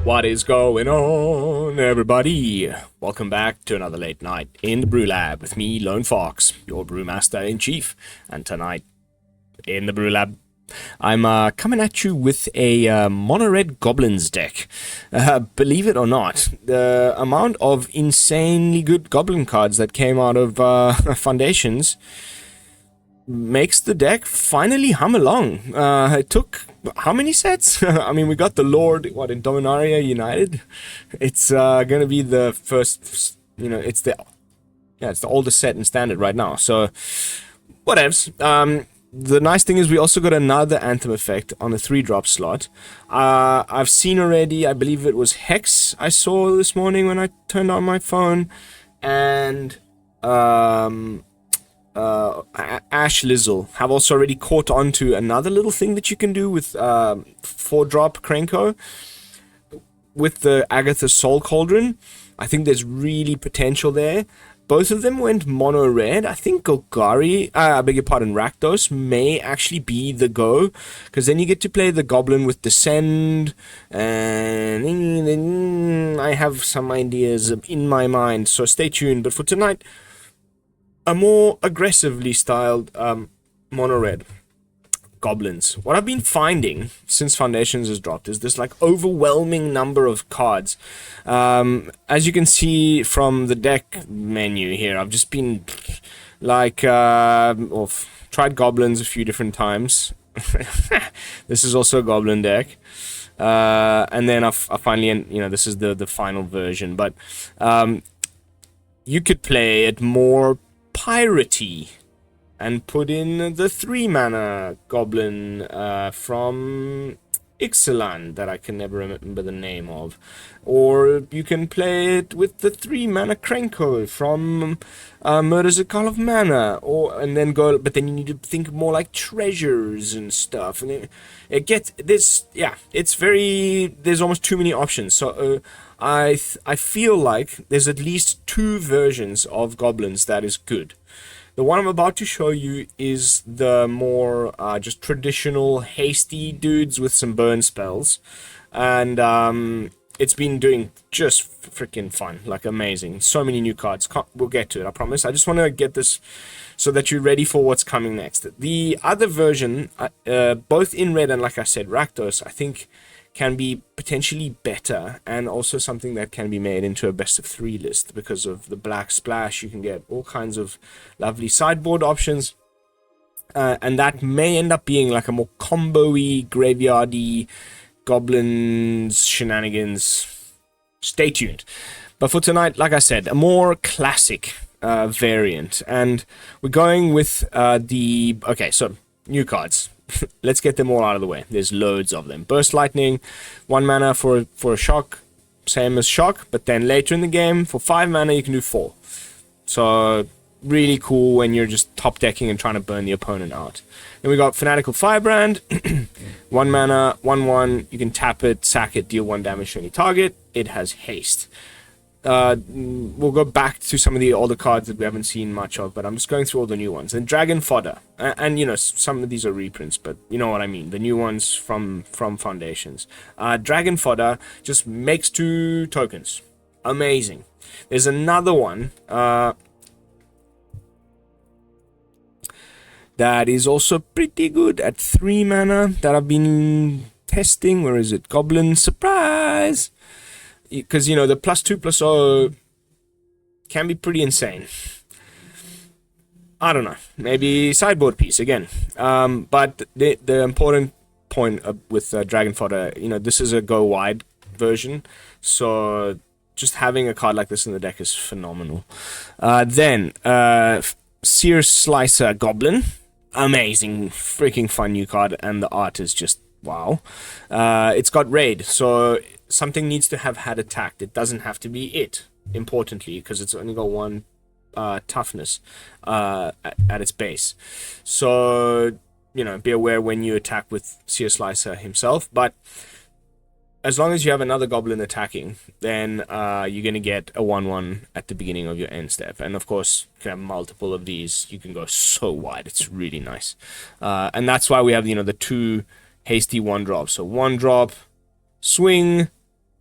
What is going on, everybody? Welcome back to another late night in the BrewLab with me, Lone Fox, your brewmaster-in-chief. And tonight, in the BrewLab, I'm coming at you with a mono-red Goblins deck. Believe it or not, the amount of insanely good Goblin cards that came out of Foundations makes the deck finally hum along. It took how many sets? I mean, we got the Lord, in Dominaria United. It's gonna be the first, it's the oldest set in Standard right now. So, whatevs. The nice thing is we also got another Anthem effect on the 3-drop slot. I've seen already, I believe it was Hex I saw this morning when I turned on my phone, and Ash Lizzle have also already caught on to another little thing that you can do with 4-drop Krenko with the Agatha Soul Cauldron. I think there's really potential there. Both of them went mono red. I think Golgari, I beg your pardon, Rakdos may actually be the go, because then you get to play the Goblin with Descend, and then I have some ideas in my mind, so stay tuned. But for tonight, a more aggressively styled mono red Goblins. What I've been finding since Foundations has dropped is this like overwhelming number of cards. As you can see from the deck menu here, I've just been like tried Goblins a few different times. This is also a Goblin deck. And then I finally, this is the final version, but you could play it more piratey and put in the 3-mana Goblin from Ixalan that I can never remember the name of. Or you can play it with the 3-mana Krenko from Murder's a Call of Mana. But then you need to think more like treasures and stuff. And it gets this, it's very, there's almost too many options. So I feel like there's at least 2 versions of Goblins that is good. The one I'm about to show you is the more just traditional hasty dudes with some burn spells, and it's been doing just freaking fun, like amazing. So many new cards. We'll get to it, I promise. I just want to get this so that you're ready for what's coming next. The other version, both in red and like I said, Rakdos, I think can be potentially better, and also something that can be made into a best of 3 list because of the black splash. You can get all kinds of lovely sideboard options, and that may end up being like a more combo-y, graveyardy Goblins shenanigans. Stay tuned. But for tonight, like I said, a more classic variant, and we're going with so new cards. Let's get them all out of the way. There's loads of them. Burst Lightning, 1 mana for a shock, same as shock, but then later in the game, for 5 mana, you can do 4. So, really cool when you're just top decking and trying to burn the opponent out. Then we got Fanatical Firebrand, 1 mana, 1/1, you can tap it, sack it, deal 1 damage to any target. It has haste. We'll go back to some of the older cards that we haven't seen much of, but I'm just going through all the new ones. And Dragon Fodder, and some of these are reprints, but you know what I mean, the new ones from Foundations. Dragon Fodder just makes 2 tokens. Amazing. There's another one that is also pretty good at 3 mana that I've been testing. Where is it? Goblin Surprise! Because, the +2/+0 can be pretty insane. I don't know. Maybe sideboard piece again. But the important point with Dragon Fodder, this is a go wide version. So just having a card like this in the deck is phenomenal. Then Sear Slicer Goblin. Amazing. Freaking fun new card. And the art is just wow. It's got raid. So something needs to have had attacked. It doesn't have to be it, importantly, because it's only got 1 toughness at its base. So, be aware when you attack with Sear Slicer himself. But as long as you have another Goblin attacking, then you're going to get a 1/1 at the beginning of your end step. And of course, you can have multiple of these. You can go so wide. It's really nice. And that's why we have, the 2 hasty 1-drops. So 1-drop, swing,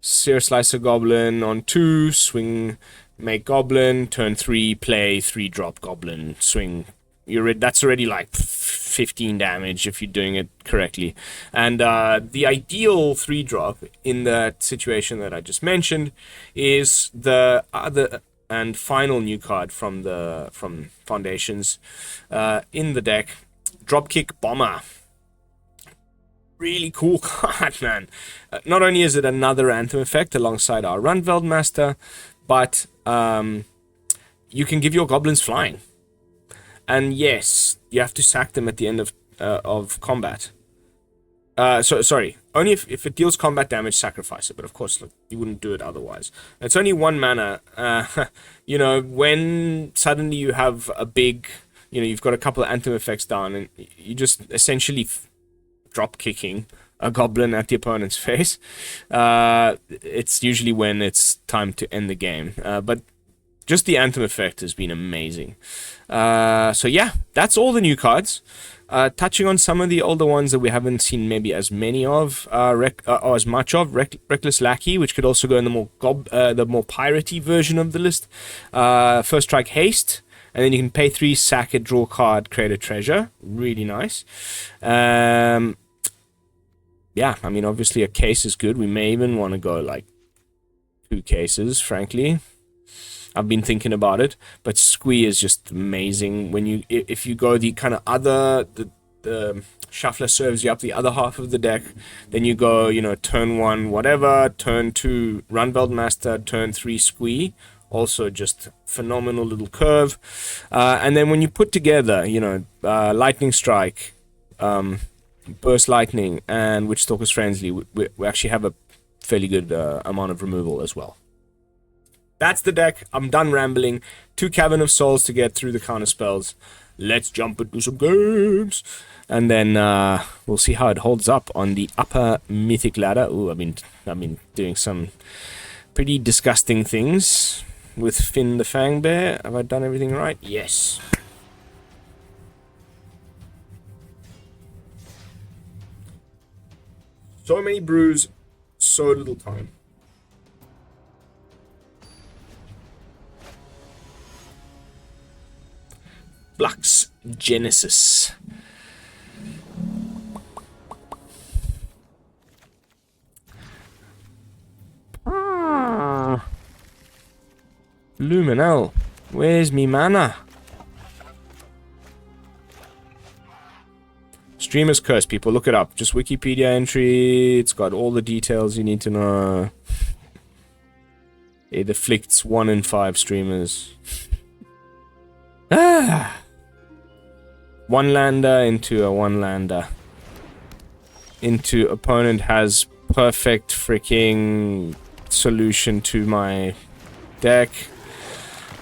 Sear Slicer Goblin on 2, swing, make Goblin, turn 3, play, 3-drop Goblin, swing. That's already like 15 damage if you're doing it correctly. And the ideal 3-drop in that situation that I just mentioned is the other and final new card from Foundations in the deck, Dropkick Bomber. Really cool card, man. Not only is it another Anthem effect alongside our Rundveld Master, but you can give your Goblins flying. And yes, you have to sack them at the end of combat. Sorry, only if it deals combat damage, sacrifice it. But of course, look, you wouldn't do it otherwise. It's only 1 mana. You know, when suddenly you have a big, you know, you've got a couple of Anthem effects down, and you just essentially drop kicking a Goblin at the opponent's face. It's usually when it's time to end the game. But just the Anthem effect has been amazing. So yeah, that's all the new cards. Touching on some of the older ones that we haven't seen maybe as many of, or as much of, Reckless Lackey, which could also go in the more piratey version of the list. First Strike Haste, and then you can pay 3, sack it, draw a card, create a treasure. Really nice. Yeah, I mean, obviously a case is good. We may even want to go like 2 cases, frankly. I've been thinking about it, but Squee is just amazing. When if you go the kind of other, the Shuffler serves you up the other half of the deck, then you go, you know, turn 1 whatever, turn 2 Rundveld Master, turn 3 Squee. Also just phenomenal little curve. And then when you put together, you know, Lightning Strike, Burst Lightning, and Witchstalker's Frenzy, we actually have a fairly good amount of removal as well. That's the deck. I'm done rambling. 2 Cavern of Souls to get through the counter spells. Let's jump into some games. And then we'll see how it holds up on the upper Mythic ladder. Ooh, I've been doing some pretty disgusting things with Finn the Fangbear. Have I done everything right? Yes. So many brews, so little time. Flux Genesis. Luminel, where's me mana? Streamer's Curse, people, look it up. Just Wikipedia entry. It's got all the details you need to know. It afflicts 1 in 5 streamers. Ah! 1-lander into a 1-lander. Into opponent has perfect freaking solution to my deck.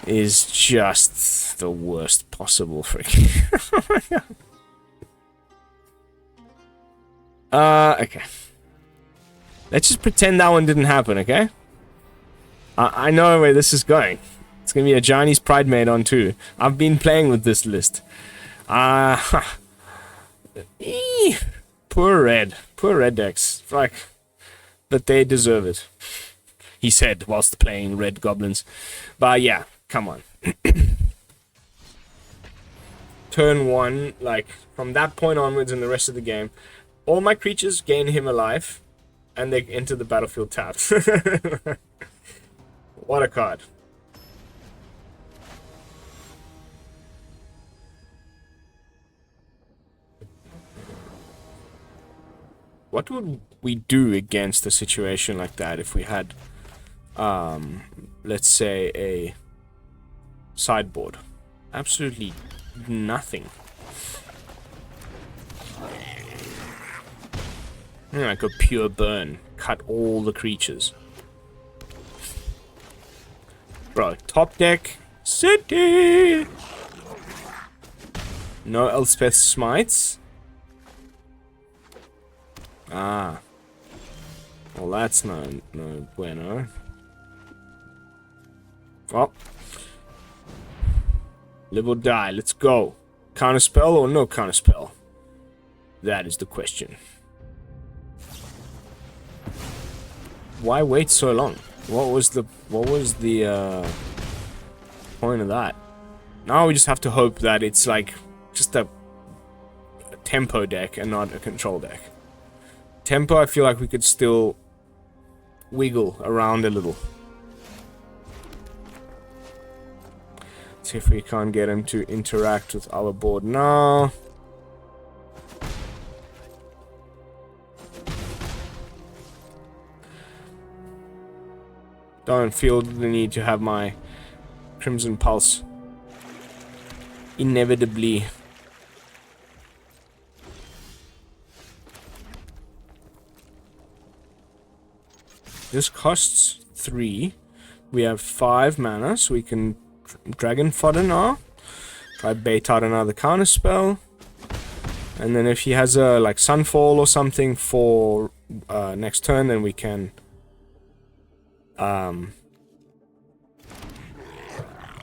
Is just the worst possible freaking. Okay. Let's just pretend that one didn't happen, okay? I know where this is going. It's gonna be a Chinese Pride Mate on 2. I've been playing with this list. Poor red decks. Like, but they deserve it. He said whilst playing red goblins. But yeah, come on. Turn 1, like, from that point onwards in the rest of the game, all my creatures gain him a life, and they enter the battlefield tapped. What a card. What would we do against a situation like that if we had, let's say, a sideboard? Absolutely nothing. Like a pure burn. Cut all the creatures. Bro, top deck. City! No Elspeth Smites? Ah. Well, that's no bueno. Well. Live or die, let's go. Counterspell or no counterspell? That is the question. why wait so long? What was the point of that? Now we just have to hope that it's like just a tempo deck and not a control deck. Tempo, I feel like we could still wiggle around a little. See if we can't get him to interact with our board now. Don't feel the need to have my Crimson Pulse inevitably. This costs 3. We have 5 mana, so we can Dragon Fodder now. Try bait out another counter spell. And then if he has a like Sunfall or something for next turn, then we can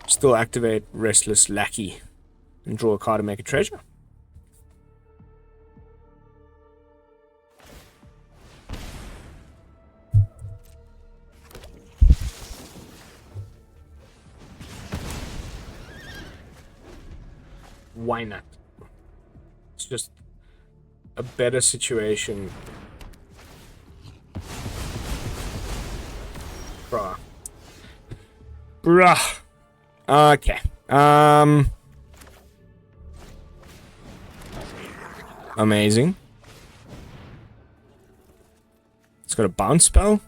still activate Restless Lackey and draw a card and make a treasure. Why not? It's just a better situation. Bruh. Bruh. Okay. Amazing. It's got a bounce spell.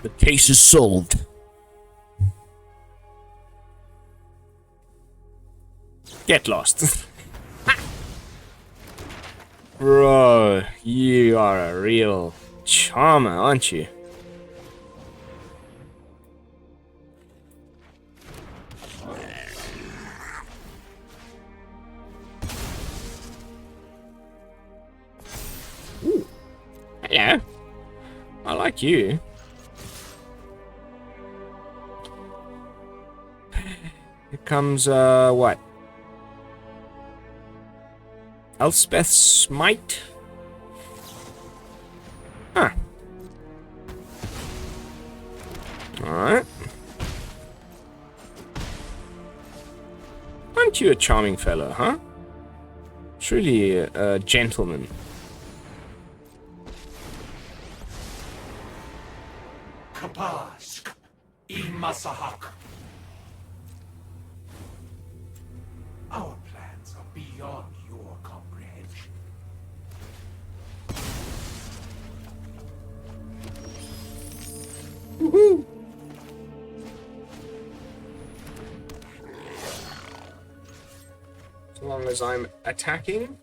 The case is solved. Get lost. Bro, you are a real charmer, aren't you? Ooh. Hello. I like you. Here comes, what? Elspeth's Smite? Huh. Alright. Aren't you a charming fellow, huh? Truly a gentleman. Kapask, Imasahak. Our plans are beyond your comprehension. Woohoo! As long as I'm attacking.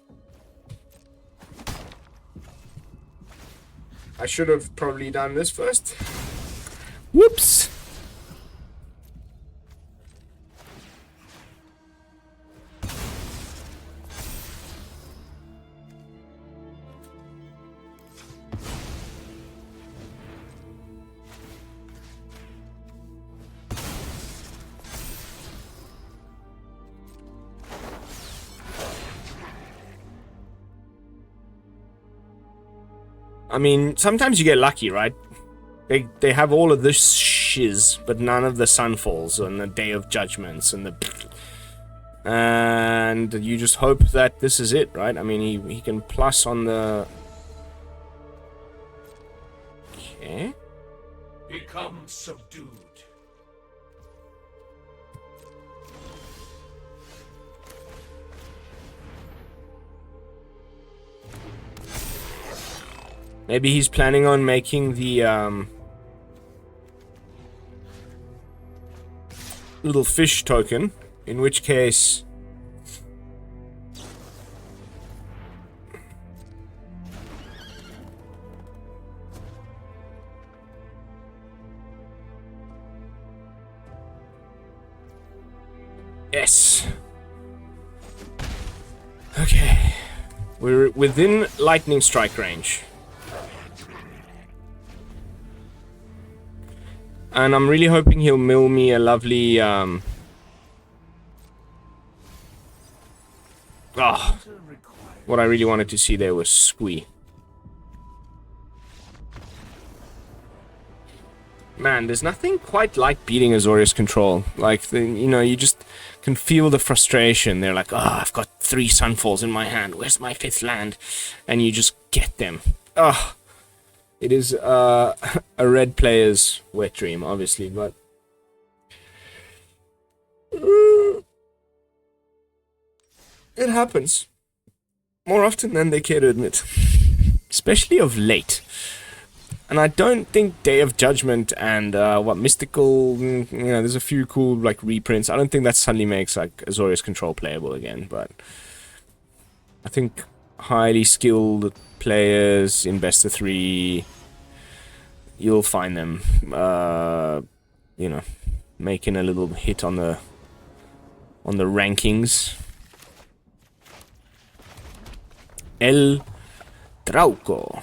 I should have probably done this first. Whoops! I mean, sometimes you get lucky, right? They have all of this shiz, but none of the Sunfalls and the Day of Judgments and the... And you just hope that this is it, right? I mean, he can plus on the... Okay. Become subdued. Maybe he's planning on making the, little fish token, in which case... Yes. Okay. Okay. We're within lightning strike range. And I'm really hoping he'll mill me a lovely, what I really wanted to see there was Squee. Man, there's nothing quite like beating Azorius control. Like, you know, you just can feel the frustration. They're like, oh, I've got 3 Sunfalls in my hand. Where's my 5th land? And you just get them. Oh, it is a red player's wet dream, obviously, but... it happens. More often than they care to admit. Especially of late. And I don't think Day of Judgment and, Mystical, you know, there's a few cool, like, reprints. I don't think that suddenly makes, like, Azorius Control playable again, but... I think highly skilled players in best of 3, you'll find them, you know, making a little hit on the rankings. El Trauco.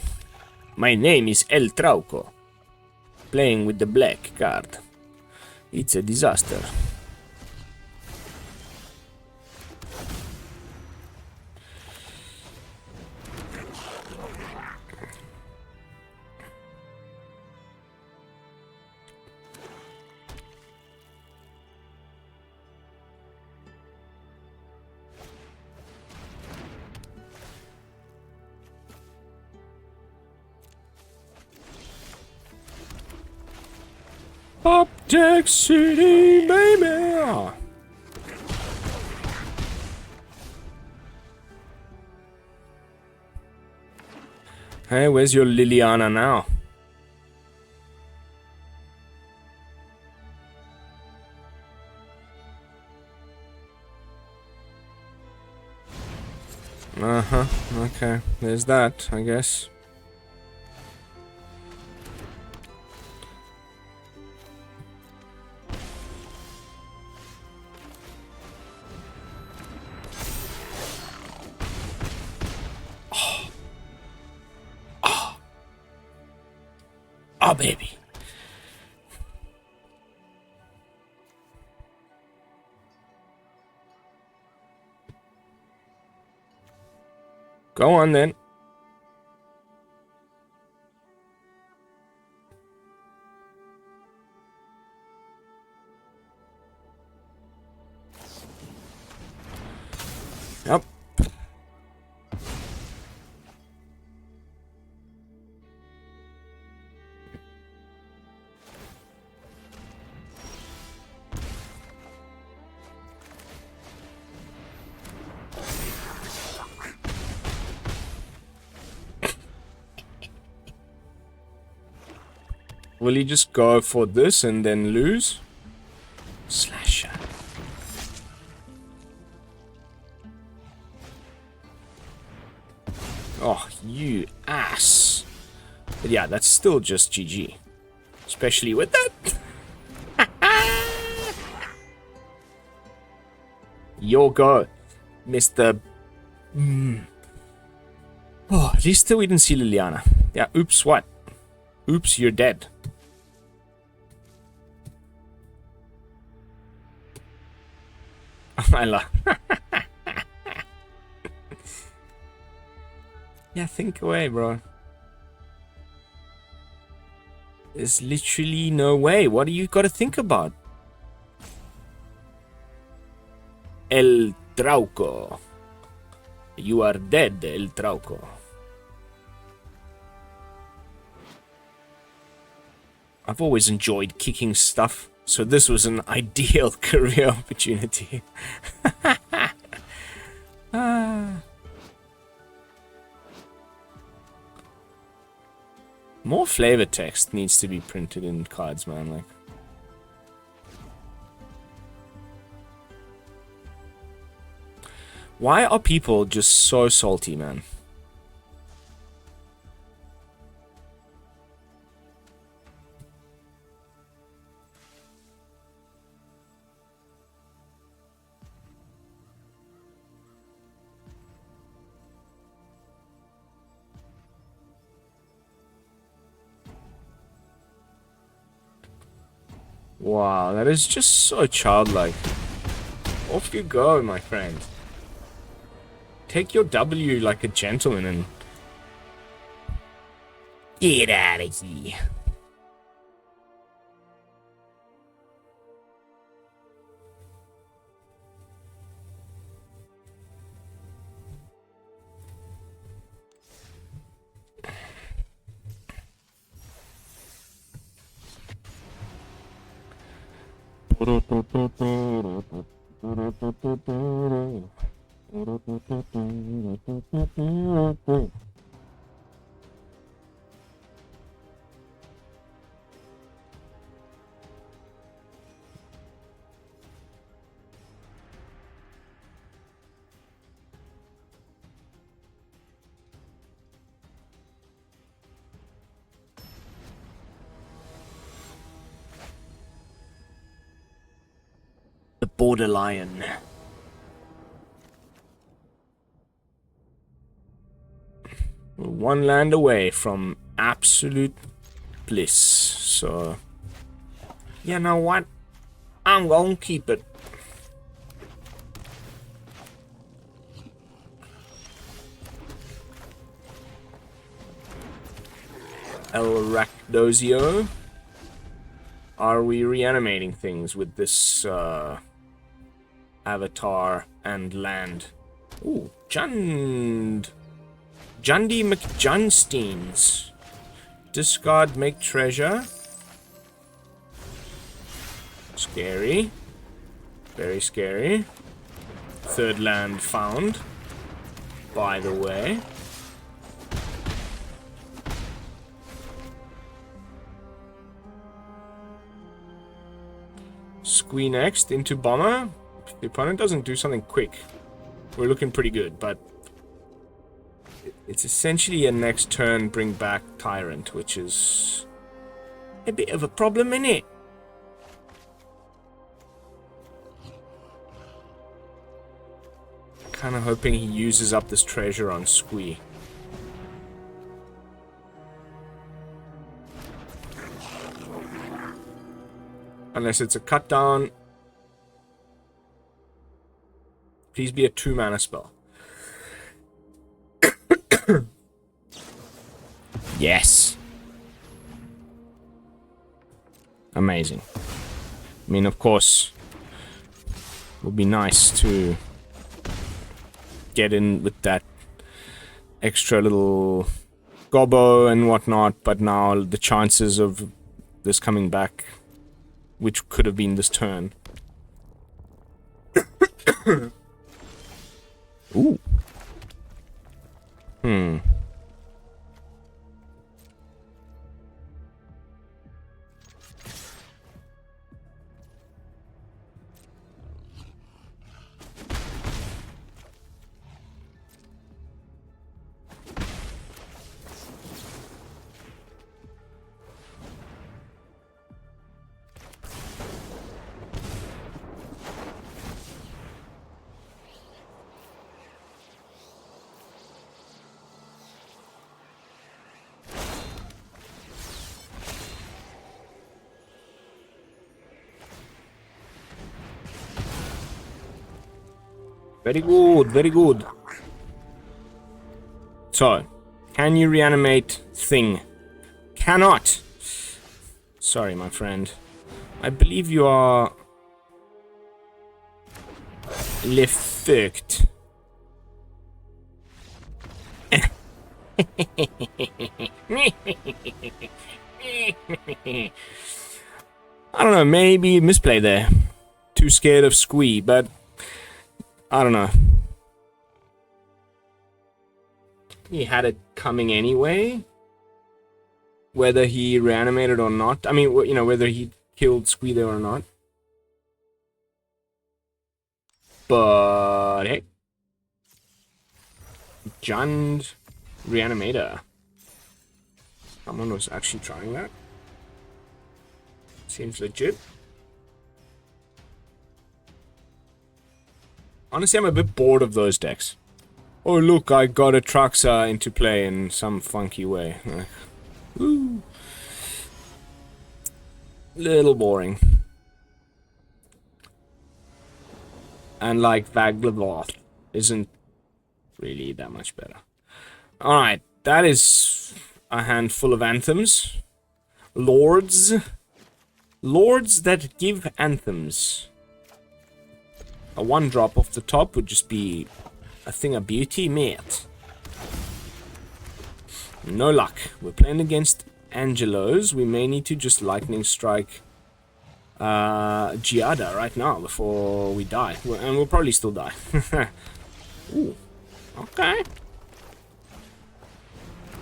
My name is El Trauco. Playing with the black card. It's a disaster. Object City, baby! Hey, where's your Liliana now? Uh-huh, okay. There's that, I guess. Oh, baby. Go on, then. Yep. Will he just go for this and then lose? Slasher. Oh, you ass. But yeah, that's still just GG. Especially with that. Your go, Mr. Oh, at least we didn't see Liliana. Yeah, oops, what? Oops, you're dead. I love. Yeah, think away, bro. There's literally no way. What do you got to think about? El Trauco. You are dead, El Trauco. I've always enjoyed kicking stuff, so this was an ideal career opportunity. More flavor text needs to be printed in cards, man. Like, why are people just so salty, man? Wow, that is just so childlike. Off you go, my friend. Take your W like a gentleman and get out of here. The Border Lion. We're one land away from absolute bliss. So, you know what? I'm gonna keep it. El Rakdozio. Are we reanimating things with this avatar and land? Ooh, Jundi McJunsteins. Discard, make treasure. Scary. Very scary. Third land found. By the way. Squee next into bomber. If the opponent doesn't do something quick, we're looking pretty good, but it's essentially a next turn bring back Tyrant, which is a bit of a problem, innit? Kind of hoping he uses up this treasure on Squee. Unless it's a cut down. Please be a 2-mana spell. Yes. Amazing. I mean, of course, it would be nice to get in with that extra little gobbo and whatnot, but now the chances of this coming back, which could have been this turn. Ooh. Very good, very good. So, can you reanimate thing? Cannot. Sorry, my friend. I believe you are fucked. I don't know, maybe misplay there. Too scared of Squee, but I don't know. He had it coming anyway. Whether he reanimated or not. I mean, you know, whether he killed Squee there or not. But hey. Jund Reanimator. Someone was actually trying that. Seems legit. Honestly, I'm a bit bored of those decks. Oh, look, I got a Traxa into play in some funky way. Woo. Little boring. And like Vaglavoth isn't really that much better. Alright, that is a handful of anthems. Lords. Lords that give anthems. A 1-drop off the top would just be a thing of beauty, mate. No luck. We're playing against Angelos. We may need to just lightning strike Giada right now before we die. And we'll probably still die. Ooh. Okay.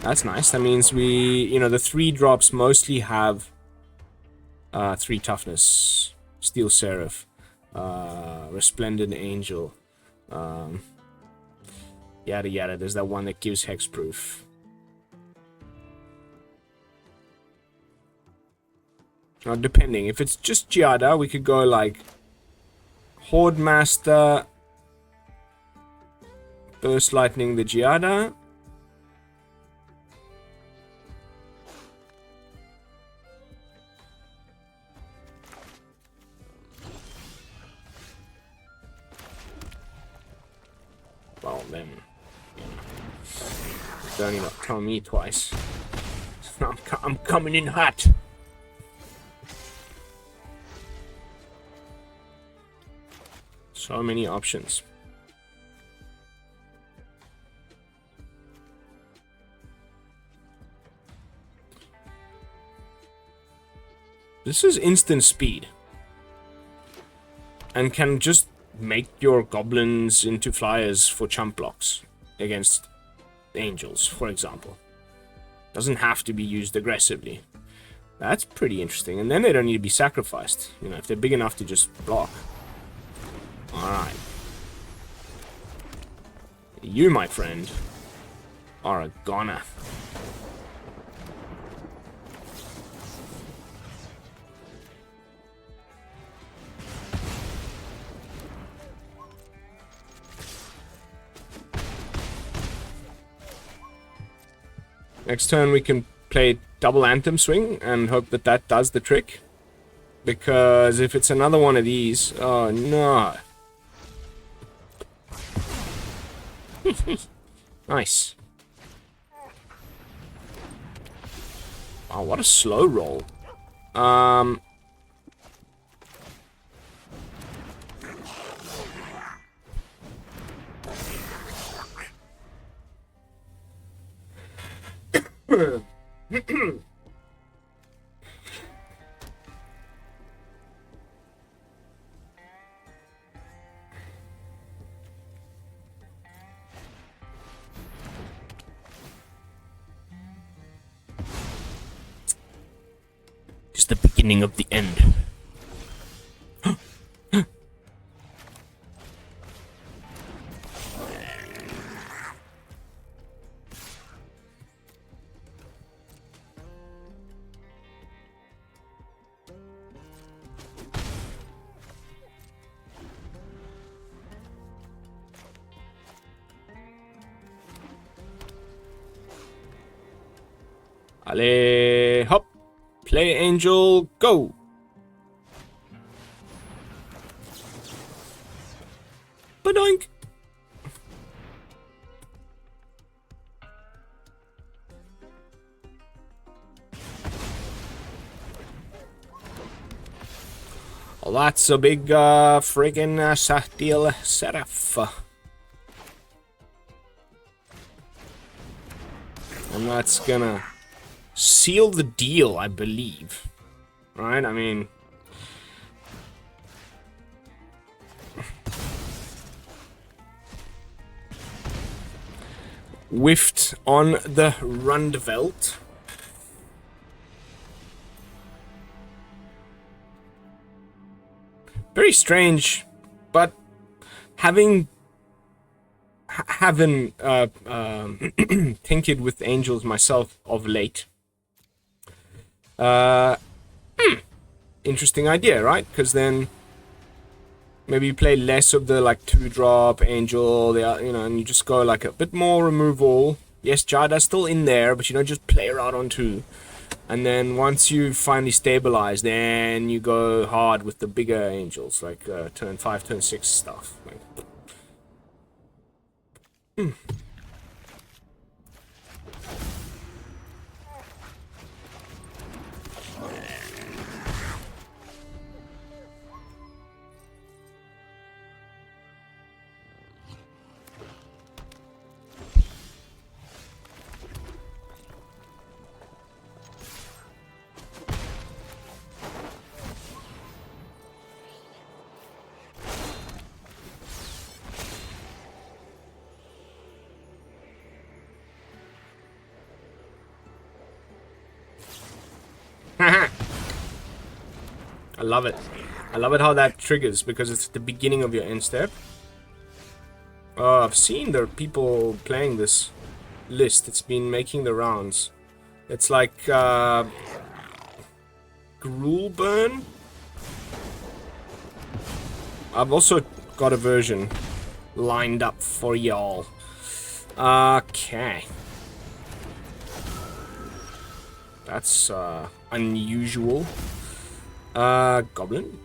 That's nice. That means we, you know, the 3 drops mostly have 3 toughness. Steel Seraph. Resplendent Angel. Yada yada. There's that one that gives hexproof. Now, depending. If it's just Giada, we could go like Horde Master, Burst Lightning the Giada. Well, then, you know, don't even tell me twice. I'm coming in hot. So many options. This is instant speed. And can just make your goblins into flyers for chump blocks against angels, for example. Doesn't have to be used aggressively. That's pretty interesting. And then they don't need to be sacrificed, you know, if they're big enough to just block. Alright. You, my friend, are a goner. Next turn we can play double Anthem Swing and hope that that does the trick. Because if it's another one of these... Oh, no. Nice. Wow, what a slow roll. Just the beginning of the end. Allez, hop. Play Angel, go. Badoink. Well, that's a big friggin' Steel Seraph. And that's gonna seal the deal, I believe. Right? I mean... whiffed on the Rundvelt. Very strange, but having tinkered with angels myself of late. Interesting idea, right? Because then maybe you play less of the like 2-drop angel, you know, and you just go like a bit more removal. Yes, Jada's still in there, but you don't just play her out on 2. And then once you finally stabilize, then you go hard with the bigger angels, like turn 5, turn 6 stuff. Like, I love it. I love it how that triggers, because it's the beginning of your end step. I've seen there are people playing this list. It's been making the rounds. It's like Gruel Burn. I've also got a version lined up for y'all. Okay. That's unusual. Goblin.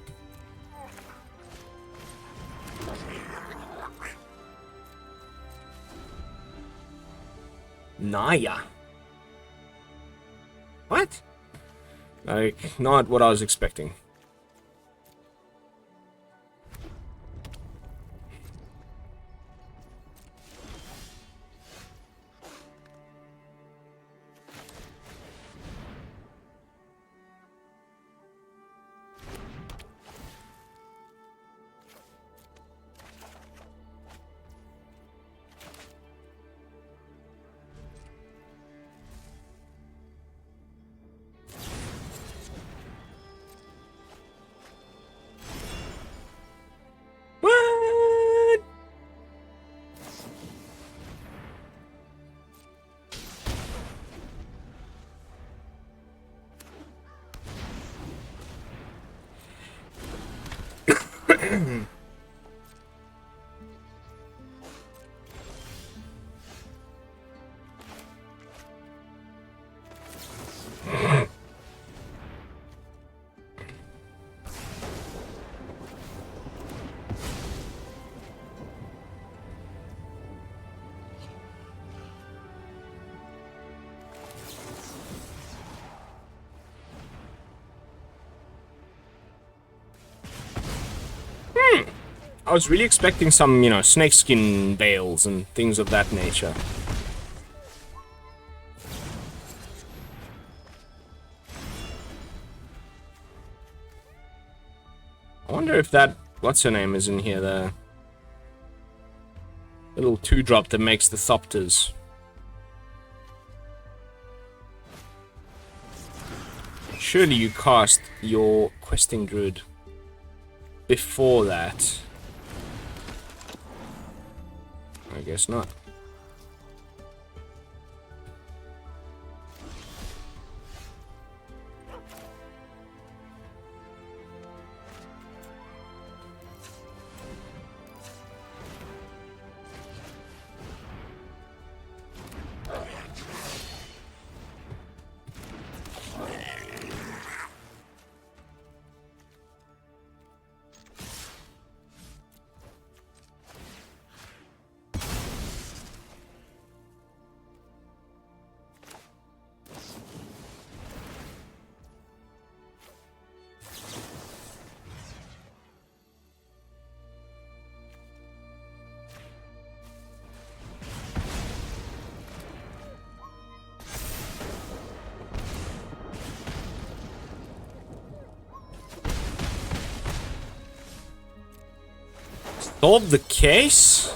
Naya. What? Like, not what I was expecting. What? I was really expecting some, snakeskin bales and things of that nature. I wonder if that, what's her name, is in here, the little 2-drop that makes the Thopters. Surely you cast your questing druid before that. I guess not. Solve the case?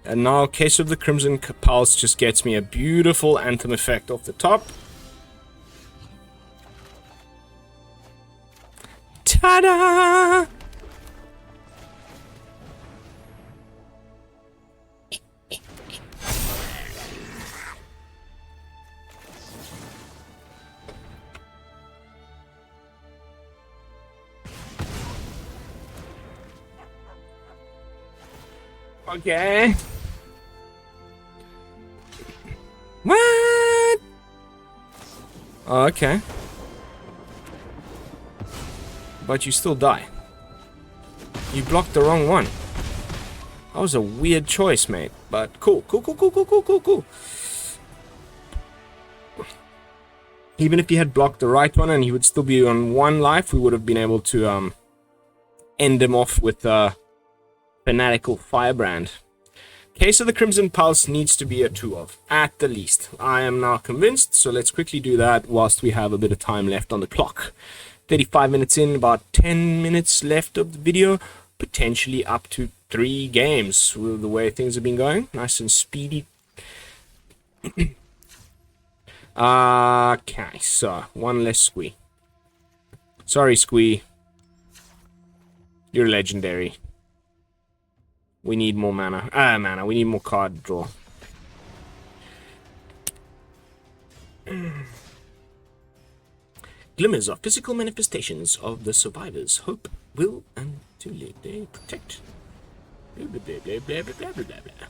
And now Case of the Crimson Pulse just gets me a beautiful anthem effect off the top. Ta-da! Okay. What? Oh, okay. But you still die. You blocked the wrong one. That was a weird choice, mate. But cool. Cool. Even if he had blocked the right one and he would still be on 1 life, we would have been able to end him off with Fanatical Firebrand. Case of the Crimson Pulse needs to be a 2 of, at the least. I am now convinced, so let's quickly do that whilst we have a bit of time left on the clock. 35 minutes in, about 10 minutes left of the video, potentially up to 3 games with the way things have been going. Nice and speedy. Okay, so 1 less Squee. Sorry, Squee. You're legendary. We need more mana. We need more card draw. Glimmers are physical manifestations of the survivor's hope, will, and to live. They protect. Blah, blah, blah, blah, blah, blah, blah, blah, blah.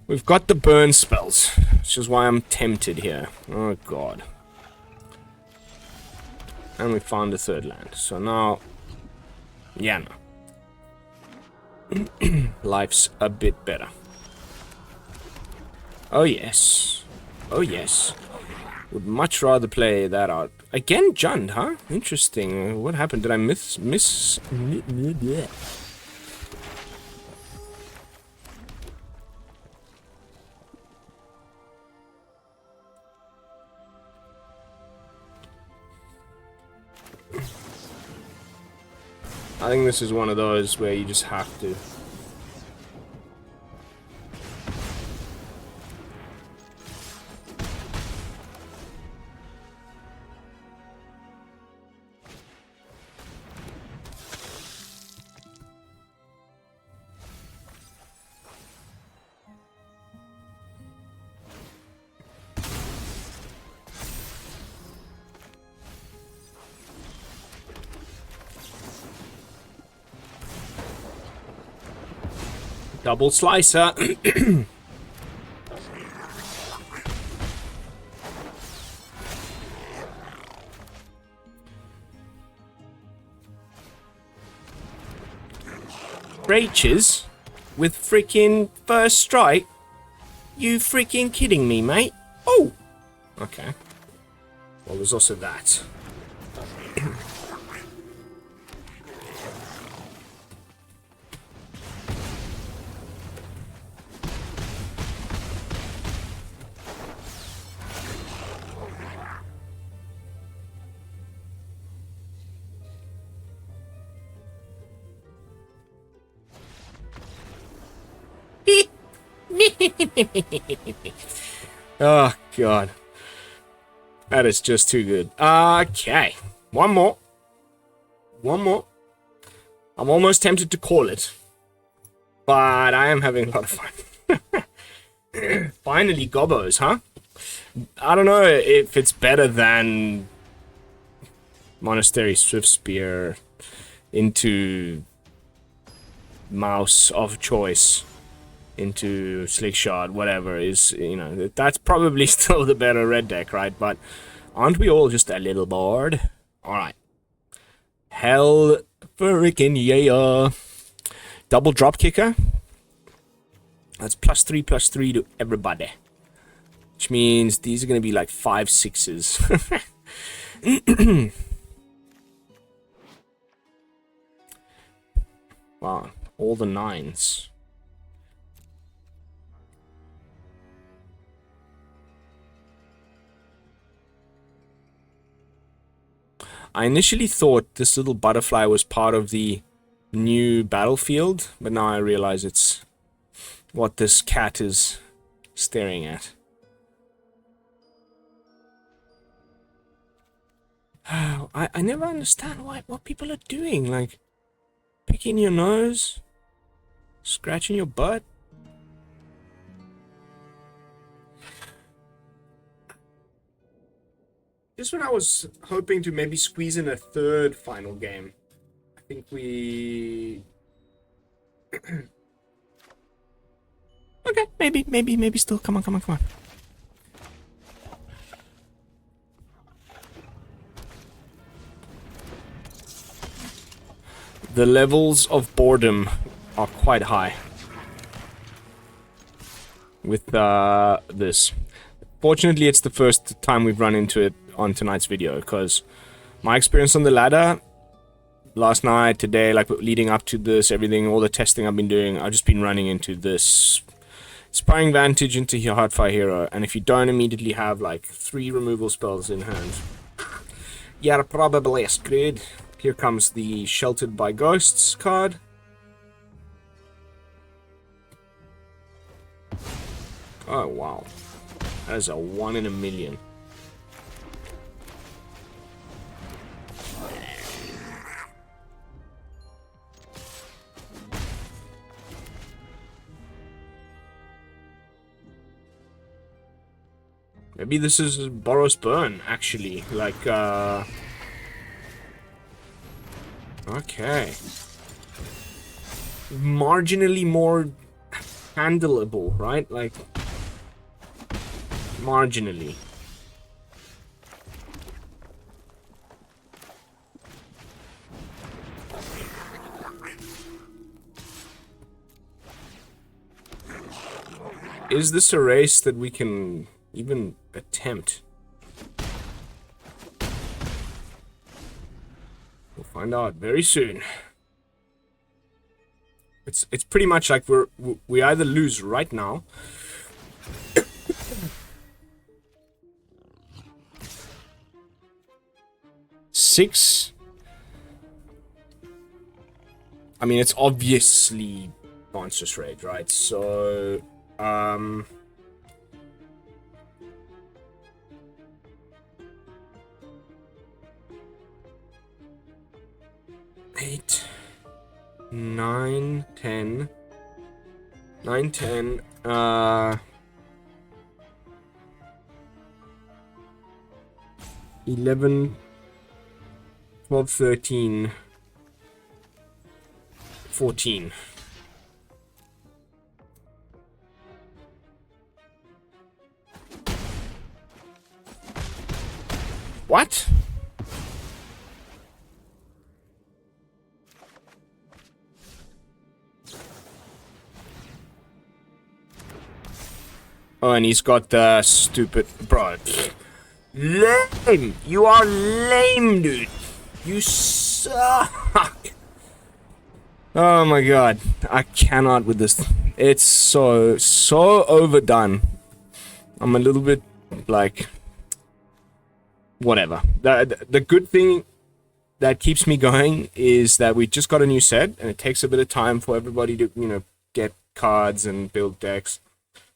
We've got the burn spells, which is why I'm tempted here. Oh god. And we found the 3rd land. So now... yeah, no. Life's a bit better. Oh yes. Oh yes. Would much rather play that out. Again, Jund, huh? Interesting. What happened? Did I miss... I think this is one of those where you just have to. Double slicer. Breaches with freaking first strike? You freaking kidding me, mate? Oh! Okay. Well, there's also that. Oh, God. That is just too good. Okay. One more. I'm almost tempted to call it. But I am having a lot of fun. Finally, Gobbos, huh? I don't know if it's better than Monastery Swift Spear into Mouse of Choice, into Slick Shot, whatever is, you know, that's probably still the better red deck, right? But aren't we all just a little bored? Alright. Hell frickin' yeah. Double drop kicker. That's +3/+3 to everybody. Which means these are going to be like 5 6s. Wow, all the 9s. I initially thought this little butterfly was part of the new battlefield, but now I realize it's what this cat is staring at. I never understand what people are doing, like picking your nose, scratching your butt. This one I was hoping to maybe squeeze in a third final game. I think we... Okay, maybe still. Come on. The levels of boredom are quite high with this. Fortunately, it's the first time we've run into it on tonight's video, because my experience on the ladder last night, today, like leading up to this, everything, all the testing I've been doing, I've just been running into this Inspiring Vantage into your Heartfire Hero, and if you don't immediately have like 3 removal spells in hand, you're probably screwed. Here comes the Sheltered by Ghosts card. Oh wow, that is a 1 in a million. Maybe this is Boros Burn, actually. Like, okay. Marginally more handleable, right? Like, marginally. Is this a race that we can even attempt? We'll find out very soon. It's pretty much like we either lose right now six. I mean, it's obviously Monstrous Rage, right? So 8, 9, 10, 9, 10, 11, 12, 13, 14. What? Oh, and he's got the stupid... Bro. Lame! You are lame, dude! You suck! Oh my god. I cannot with this. It's so overdone. I'm a little bit, like... Whatever. The good thing that keeps me going is that we just got a new set, and it takes a bit of time for everybody to, you know, get cards and build decks.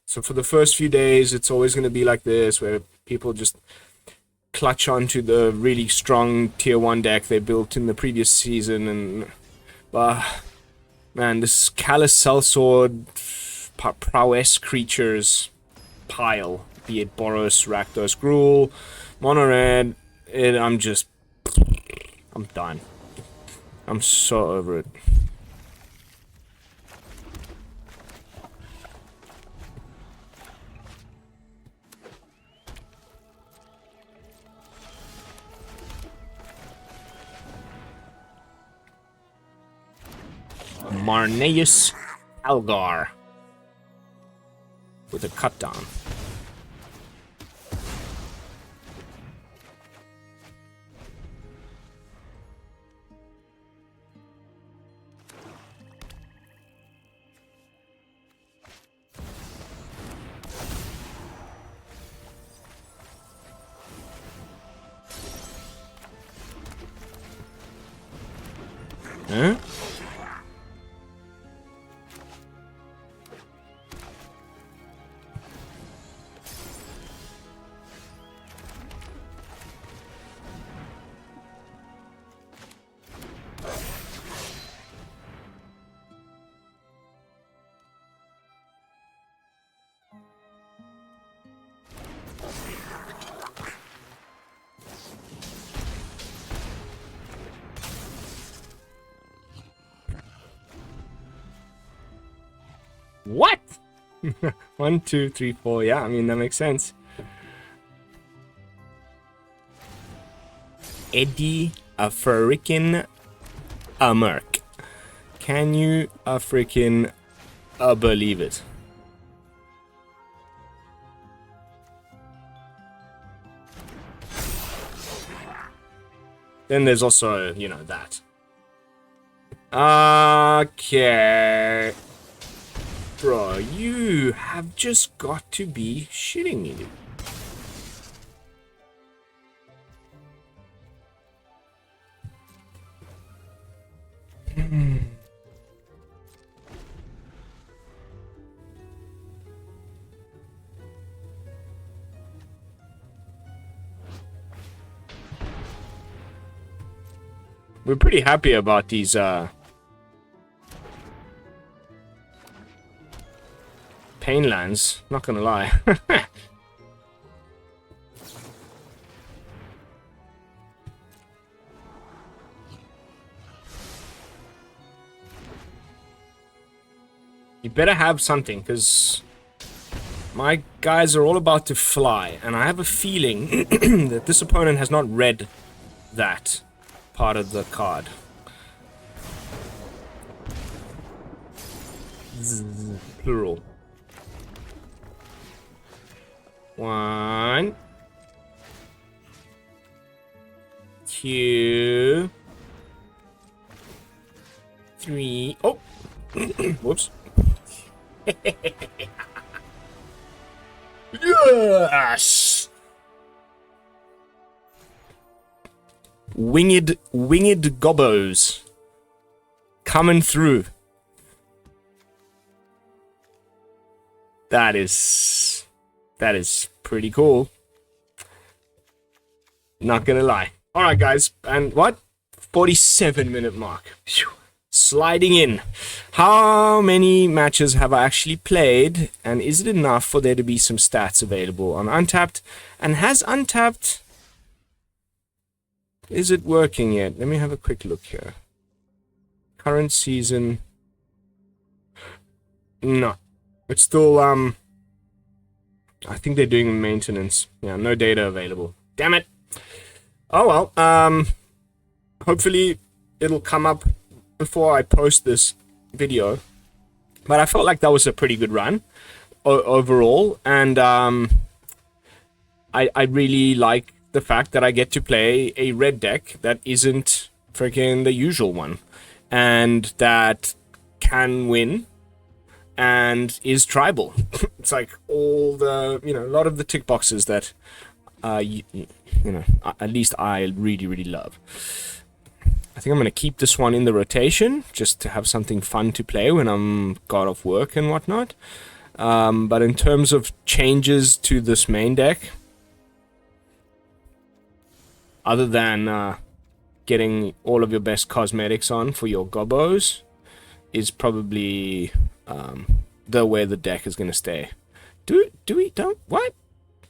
So for the first few days, it's always going to be like this, where people just clutch onto the really strong tier 1 deck they built in the previous season, and man, this Callous Sellsword prowess creatures pile, be it Boros, Rakdos, Gruul, Mono Red, I'm done. I'm so over it. Marneus Algar with a cut down. Huh? What? 1, 2, 3, 4. Yeah, I mean, that makes sense. Eddie a freaking merc. Can you freaking believe it? Then there's also, you know, that. Okay. Bro, you have just got to be shitting me, dude. We're pretty happy about these, Painlands, not gonna lie. You better have something, because my guys are all about to fly, and I have a feeling that this opponent has not read that part of the card. Plural. 1, 2, 3. Oh, whoops. Yes. Winged gobbos coming through. That is pretty cool. Not gonna lie. Alright guys, and what? 47-minute mark. Phew. Sliding in. How many matches have I actually played? And is it enough for there to be some stats available on Untapped? And has Untapped... Is it working yet? Let me have a quick look here. Current season... No. It's still, I think they're doing maintenance. Yeah, no data available. Damn it! Oh well, hopefully it'll come up before I post this video. But I felt like that was a pretty good run overall, and I really like the fact that I get to play a red deck that isn't freaking the usual one, and that can win and is tribal. It's like all the, you know, a lot of the tick boxes that you know, at least I really love. I think I'm gonna keep this one in the rotation just to have something fun to play when I'm got off work and whatnot. But in terms of changes to this main deck, other than getting all of your best cosmetics on for your gobbos, is probably the way the deck is gonna stay. What?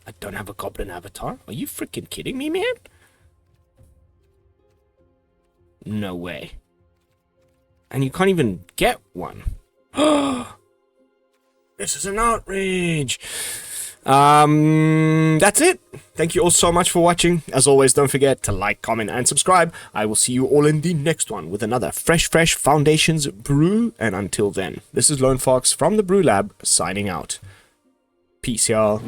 I don't have a goblin avatar? Are you freaking kidding me, man? No way. And you can't even get one. This is an outrage. That's it. Thank you all so much for watching. As always, don't forget to like, comment, and subscribe. I will see you all in the next one with another fresh Foundations brew. And until then, this is Lone Fox from the BrewLab signing out. Peace, y'all.